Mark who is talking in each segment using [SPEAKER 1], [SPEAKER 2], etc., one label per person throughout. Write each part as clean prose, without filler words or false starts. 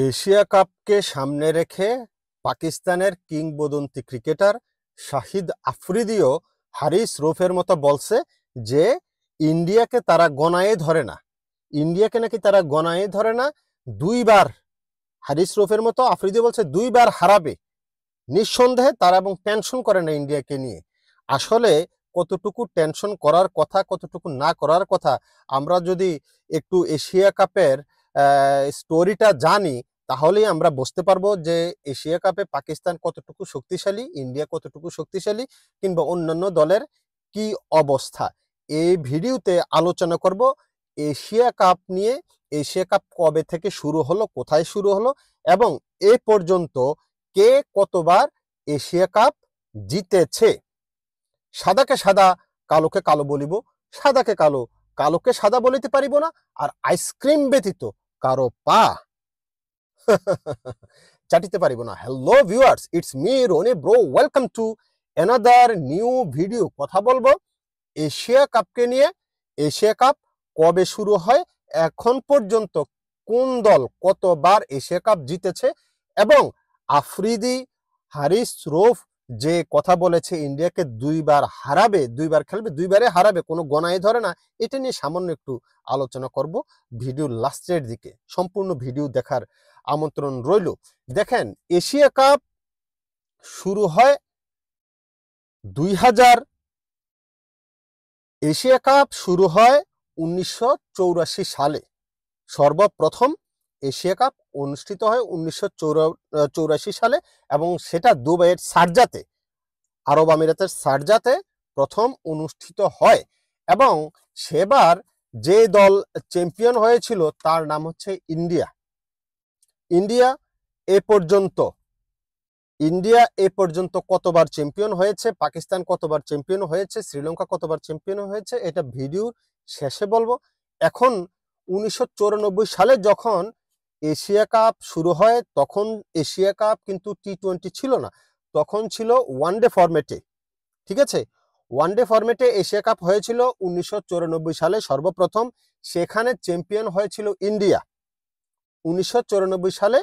[SPEAKER 1] Asia কাপকে সামনে রেখে পাকিস্তানের কিংবদন্তি ক্রিকেটার শাহিদ আফ্রিদিও হারিস রৌফের মতো বলছে যে ইন্ডিয়াকে তারা গণায় ধরে না। ইন্ডিয়াকে নাকি তারা গণায় ধরে না। দুইবার হারিস রৌফের মতো আফ্রিদি বলছে দুইবার হারাবে নিঃসন্দেহে তারা, এবং টেনশন করে না ইন্ডিয়াকে নিয়ে। আসলে কতটুকু টেনশন করার কথা, কতটুকু না করার কথা আমরা যদি একটু এশিয়া কাপের স্টোরিটা জানি তাহলেই আমরা বুঝতে পারবো যে এশিয়া কাপে পাকিস্তান কতটুকু শক্তিশালী, ইন্ডিয়া কতটুকু শক্তিশালী, কিংবা অন্যান্য দলের কি অবস্থা। এই ভিডিওতে আলোচনা করব এশিয়া কাপ নিয়ে। এশিয়া কাপ কবে থেকে শুরু হলো, কোথায় শুরু হলো, এবং এ পর্যন্ত কে কতবার এশিয়া কাপ জিতেছে। সাদাকে সাদা, কালোকে কালো বলিব, সাদাকে কালো, কালোকে সাদা বলিতে পারিব না, আর আইসক্রিম ব্যতীত কারো পা চাটিতে পারিব না। Hello viewers, it's me Roni bro, welcome to another new video. কথা বলবো এশিয়া কাপকে নিয়ে। এশিয়া কাপ কবে শুরু হয়, এখন পর্যন্ত কোন দল কতবার এশিয়া কাপ জিতেছে, এবং আফ্রিদি হারিস রৌফ যে কথা বলেছে ইন্ডিয়াকে দুইবার হারাবে, দুইবার খেলবে, দুইবারে হারাবে, কোনো গণায় ধরে না, এটা নিয়ে সামান্য একটু আলোচনা করব ভিডিও লাস্টের দিকে। সম্পূর্ণ ভিডিও দেখার আমন্ত্রণ রইল। দেখেন, এশিয়া কাপ শুরু হয় 2000, এশিয়া কাপ শুরু হয় 1984 সালে। সর্বপ্রথম এশিয়া কাপ অনুষ্ঠিত হয় 1984 সালে, এবং সেটা দুবাইয়ের শারজাতে, আরব আমিরাতের শারজাতে প্রথম অনুষ্ঠিত হয়। এবং সেবার যে দল চ্যাম্পিয়ন হয়েছিল তার নাম হচ্ছে ইন্ডিয়া। ইন্ডিয়া এ পর্যন্ত কতবার চ্যাম্পিয়ন হয়েছে, পাকিস্তান কতবার চ্যাম্পিয়ন হয়েছে, শ্রীলঙ্কা কতবার চ্যাম্পিয়ন হয়েছে, এটা ভিডিওর শেষে বলবো। এখন 1994 সালে যখন এশিয়া কাপ শুরু হয়, তখন এশিয়া কাপ কিন্তু টি-20 ছিল না, তখন ছিল ওয়ানডে ফরম্যাটে। ঠিক আছে, ওয়ানডে ফরম্যাটে এশিয়া কাপ হয়েছিল 1994 সালে সর্বপ্রথম। সেখানে চ্যাম্পিয়ন হয়েছিল ইন্ডিয়া। 1994 সালে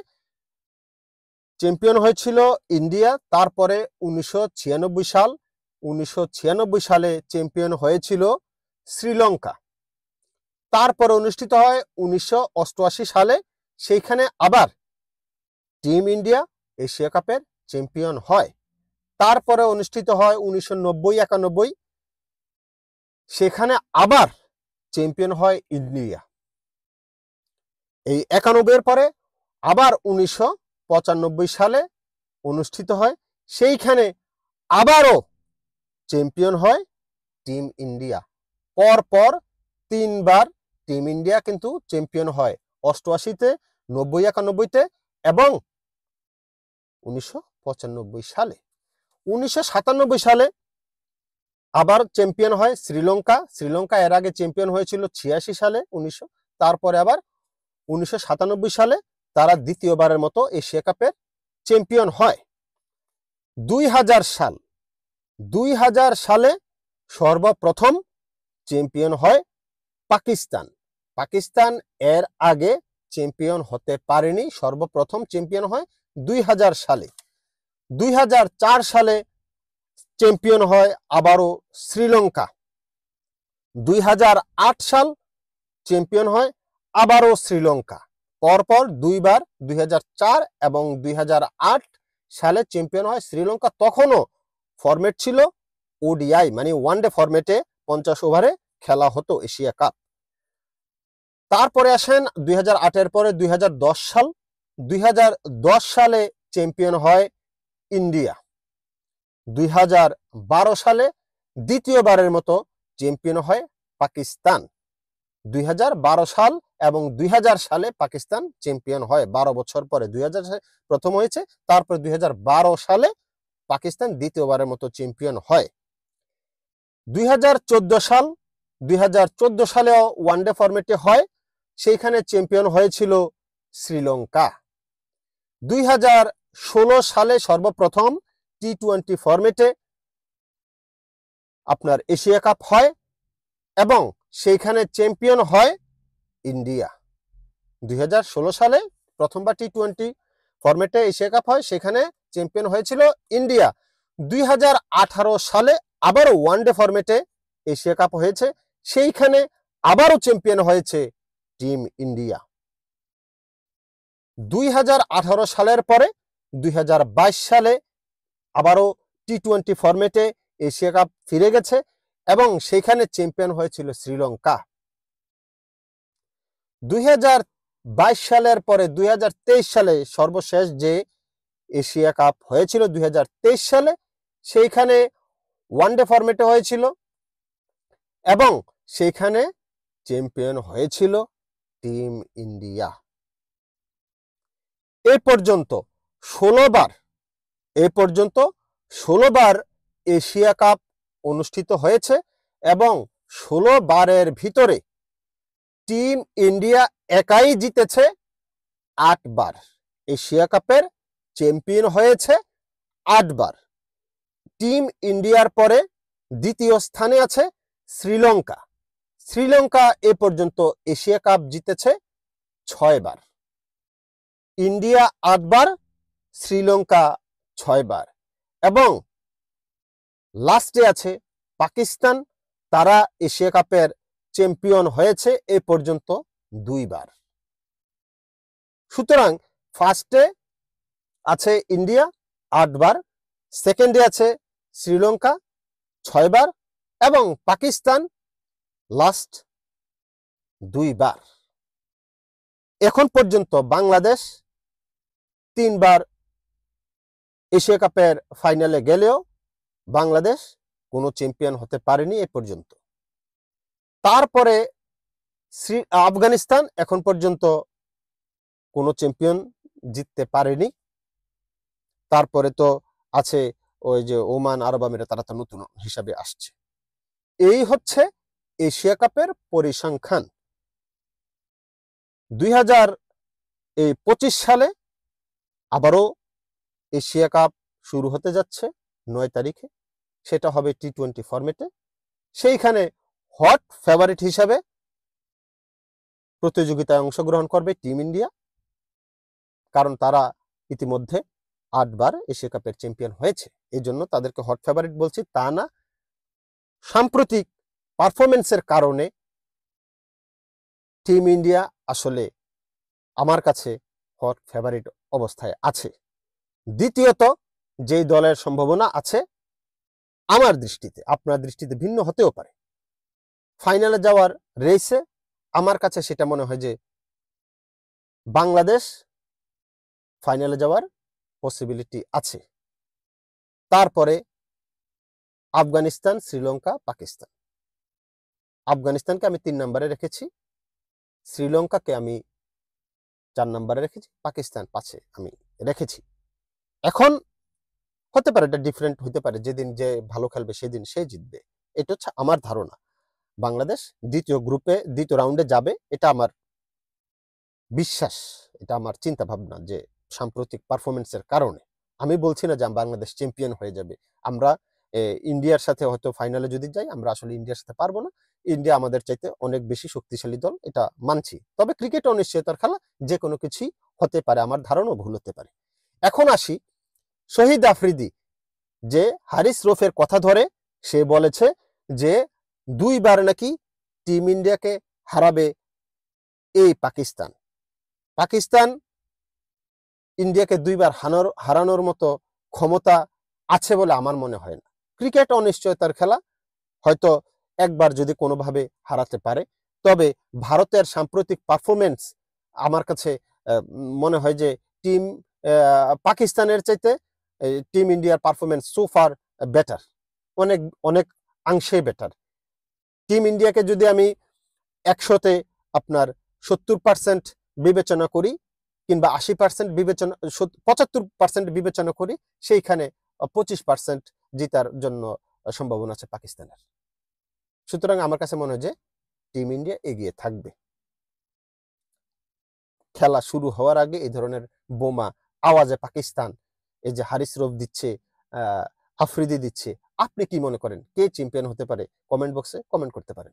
[SPEAKER 1] চ্যাম্পিয়ন হয়েছিল ইন্ডিয়া। তারপরে 1996 সালে চ্যাম্পিয়ন হয়েছিল শ্রীলঙ্কা। তারপরে অনুষ্ঠিত হয় 1988 সালে, সেইখানে আবার টিম ইন্ডিয়া এশিয়া কাপের চ্যাম্পিয়ন হয়। তারপরে অনুষ্ঠিত হয় 1990-91, সেখানে আবার চ্যাম্পিয়ন হয় ইন্ডিয়া। এই 91 পরে আবার 1995 সালে অনুষ্ঠিত হয়, সেইখানে আবারও চ্যাম্পিয়ন হয় টিম ইন্ডিয়া। পরপর 3বার টিম ইন্ডিয়া কিন্তু চ্যাম্পিয়ন হয়, 88-তে, 90-91-তে এবং 1995 সালে। 1997 সালে আবার চ্যাম্পিয়ন হয় শ্রীলঙ্কা। শ্রীলঙ্কা এর আগে চ্যাম্পিয়ন হয়েছিল 86 সালে 1900। তারপরে আবার 1997 সালে তারা দ্বিতীয়বারের মতো এশিয়া কাপের চ্যাম্পিয়ন হয়। 2000 সালে সর্বপ্রথম চ্যাম্পিয়ন হয় পাকিস্তান। পাকিস্তান এর আগে চ্যাম্পিয়ন হতে পারেনি, সর্বপ্রথম চ্যাম্পিয়ন হয় 2000 সালে। 2004 সালে চ্যাম্পিয়ন হয় আবারও শ্রীলঙ্কা। 2008 সাল চ্যাম্পিয়ন হয় আবারও শ্রীলঙ্কা। পরপর দুইবার 2004 এবং 2008 সালে চ্যাম্পিয়ন হয় শ্রীলঙ্কা। তখনও ফরম্যাট ছিল ওডিআই, মানে ওয়ানডে ফরম্যাটে 50 ওভারে খেলা হতো এশিয়া কাপ। তারপরে আসেন 2008-এর পরে 2010 সাল। 2010 সালে চ্যাম্পিয়ন হয় ইন্ডিয়া। 2012 সালে দ্বিতীয়বারের মতো চ্যাম্পিয়ন হয় পাকিস্তান। 2012 সাল এবং 2000 সালে পাকিস্তান চ্যাম্পিয়ন হয়। 12 বছর পরে 2000 সালে প্রথম হয়েছে, তারপর 2012 সালে পাকিস্তান দ্বিতীয়বারের মতো চ্যাম্পিয়ন হয়। 2014 সালেও ওয়ানডে ফরম্যাটে হয়, সেইখানে চ্যাম্পিয়ন হয়েছিল শ্রীলঙ্কা। 2016 সালে সর্বপ্রথম টি-20 ফরম্যাটে আপনার এশিয়া কাপ হয়, এবং সেইখানে চ্যাম্পিয়ন হয় ইন্ডিয়া। 2016 সালে প্রথমবার টি-20 ফরম্যাটে এশিয়া কাপ হয়, সেখানে চ্যাম্পিয়ন হয়েছিল ইন্ডিয়া। 2018 সালে আবারও ওয়ানডে ফরম্যাটে এশিয়া কাপ হয়েছে, সেইখানে আবারও চ্যাম্পিয়ন হয়েছে টিম ইন্ডিয়া। 2018 সালের পরে 2022 সালে আবারও টি-20 ফরম্যাটে এশিয়া কাপ ফিরে গেছে এবং সেখানে চ্যাম্পিয়ন হয়েছিল শ্রীলঙ্কা। 2022 সালের পরে 2023 সালে সর্বশেষ যে এশিয়া কাপ হয়েছিল 2023 সালে, সেইখানে ওয়ানডে ফরম্যাটে হয়েছিল এবং সেইখানে চ্যাম্পিয়ন হয়েছিল টিম ইন্ডিয়া। এ পর্যন্ত 16 বার এশিয়া কাপ অনুষ্ঠিত হয়েছে এবং 16 বারের ভিতরে টিম ইন্ডিয়া একাই জিতেছে 8 বার। এশিয়া কাপের চ্যাম্পিয়ন হয়েছে 8 বার। টিম ইন্ডিয়ার পরে দ্বিতীয় স্থানে আছে শ্রীলঙ্কা। শ্রীলঙ্কা এ পর্যন্ত এশিয়া কাপ জিতেছে 6 বার। ইন্ডিয়া 8 বার, শ্রীলঙ্কা 6 বার এবং লাস্টে আছে পাকিস্তান। তারা এশিয়া কাপের চ্যাম্পিয়ন হয়েছে এ পর্যন্ত 2 বার। সুতরাং ফার্স্টে আছে ইন্ডিয়া 8 বার, সেকেন্ডে আছে শ্রীলঙ্কা 6 বার এবং পাকিস্তান লাস্ট 2 বার। এখন পর্যন্ত বাংলাদেশ 3 বার এশিয়া কাপের ফাইনালে গেলেও বাংলাদেশ কোনো চ্যাম্পিয়ন হতে পারেনি এ পর্যন্ত। তারপরে আফগানিস্তান এখন পর্যন্ত কোনো চ্যাম্পিয়ন জিততে পারেনি। তারপরে তো আছে ওই যে ওমান, আরব আমিরাত, তারা তো নতুন হিসাবে আসছে। এই হচ্ছে এশিয়া কাপের পরিসংখ্যান। 2025 সালে আবারও এশিয়া কাপ শুরু হতে যাচ্ছে 9 তারিখে। সেটা হবে টি-20 ফরম্যাটে। সেইখানে হট ফেভারিট হিসাবে প্রতিযোগিতায় অংশগ্রহণ করবে টিম ইন্ডিয়া, কারণ তারা ইতিমধ্যে 8 বার এশিয়া কাপের চ্যাম্পিয়ন হয়েছে। এই জন্য তাদেরকে হট ফেভারিট বলছি, তা না, সাম্প্রতিক পারফরমেন্সের কারণে টিম ইন্ডিয়া আসলে আমার কাছে হট ফেভারিট অবস্থায় আছে। দ্বিতীয়ত, যেই দলের সম্ভাবনা আছে আমার দৃষ্টিতে, আপনার দৃষ্টিতে ভিন্ন হতেও পারে, ফাইনালে যাওয়ার রেসে আমার কাছে সেটা মনে হয় যে বাংলাদেশ ফাইনালে যাওয়ার পসিবিলিটি আছে। তারপরে আফগানিস্তান, শ্রীলঙ্কা, পাকিস্তান। আফগানিস্তানকে আমি 3 নম্বরে রেখেছি, শ্রীলঙ্কাকে আমি 4 নম্বরে রেখেছি, পাকিস্তান 5-এ আমি রেখেছি। এখন হতে পারে এটা ডিফারেন্ট হতে পারে, যেদিন যে ভালো খেলবে সেদিন সে জিতবে, এটা হচ্ছে আমার ধারণা। বাংলাদেশ দ্বিতীয় রাউন্ডে যাবে, এটা আমার বিশ্বাস, এটা আমার চিন্তা ভাবনা, যে সাম্প্রতিক পারফরমেন্সের কারণে। আমি বলছি না যে বাংলাদেশ চ্যাম্পিয়ন হয়ে যাবে। আমরা ইন্ডিয়ার সাথে হয়তো ফাইনালে যদি যাই, আমরা আসলে ইন্ডিয়ার সাথে পারবো না। ইন্ডিয়া আমাদের চাইতে অনেক বেশি শক্তিশালী দল, এটা মানছি। তবে ক্রিকেট অনিশ্চয়তার খেলা, যে কোনো কিছুই হতে পারে, আমার ধারণাও ভুল হতে পারে। এখন আসি শহীদ আফ্রিদি, যে হারিস রফের কথা ধরে সে বলেছে যে 2 বার নাকি টিম ইন্ডিয়াকে হারাবে এই পাকিস্তান। পাকিস্তান ইন্ডিয়াকে 2 বার হারানোর মতো ক্ষমতা আছে বলে আমার মনে হয় না। ক্রিকেট অনিশ্চয়তার খেলা, হয়তো একবার যদি কোনোভাবে হারাতে পারে। তবে ভারতের সাম্প্রতিক পারফরমেন্স আমার কাছে মনে হয় যে পাকিস্তানের চাইতে টিম ইন্ডিয়ার পারফরমেন্স সো ফার বেটার, অনেক অনেক অংশে বেটার। টিম ইন্ডিয়াকে যদি আমি 100-তে আপনার 70% বিবেচনা করি কিংবা 80% বিবেচনা, 75% বিবেচনা করি, সেইখানে 25% জিতার জন্য সম্ভাবনা আছে পাকিস্তানের। সুতরাং আমার কাছে মনে হয় যে টিম ইন্ডিয়া এগিয়ে থাকবে। খেলা শুরু হওয়ার আগে এই ধরনের বোমা আওয়াজে পাকিস্তান, এই যে হারিস রফ দিচ্ছে, আফ্রিদি দিচ্ছে, আপনি কি মনে করেন কে চ্যাম্পিয়ন হতে পারে? কমেন্ট বক্সে কমেন্ট করতে পারেন।